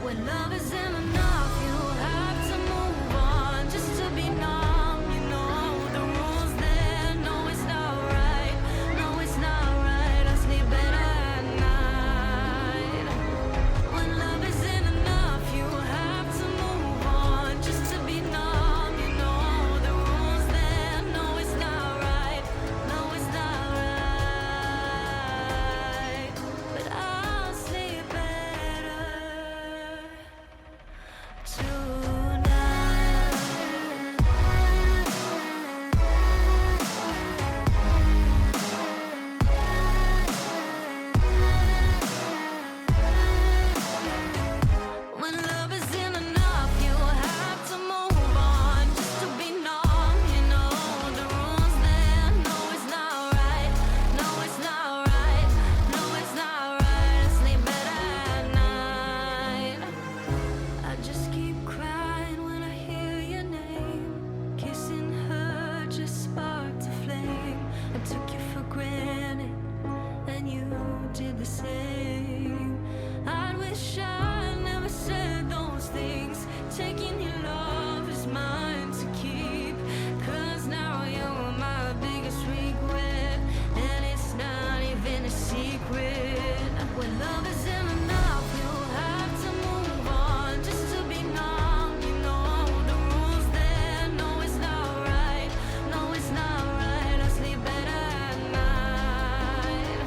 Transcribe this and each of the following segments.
When love isn't enough, you have to move on just to be numb. You know the rules there. No, it's not right. No, it's not right. I sleep better at night. When love isn't enough, you have to move on just to be numb. You know the rules there. No, it's not right. No, it's not right. But I'll sleep better did the same. I wish I never said those things. Taking your love is mine to keep. 'Cause now you're my biggest regret, and it's not even a secret. When love isn't enough, you'll have to move on just to be numb. You know the rules there. No, it's not right. No, it's not right. I sleep better at night.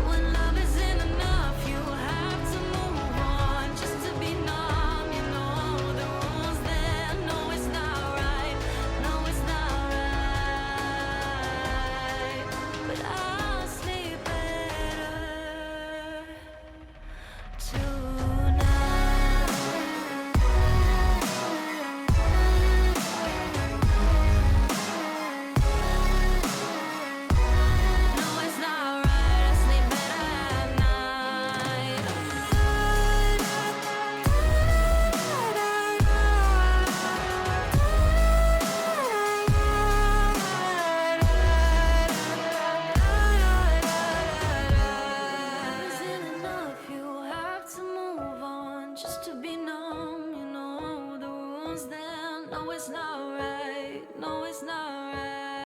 When love isn't enough, you have to move on just to be numb. You know the rules there. No, it's not right. No, it's not right. But I'll sleep better tonight. No, it's not right. I sleep better at night. Isn't enough, you have to move on just to be numb. You know the rules then. No, it's not right. No, it's not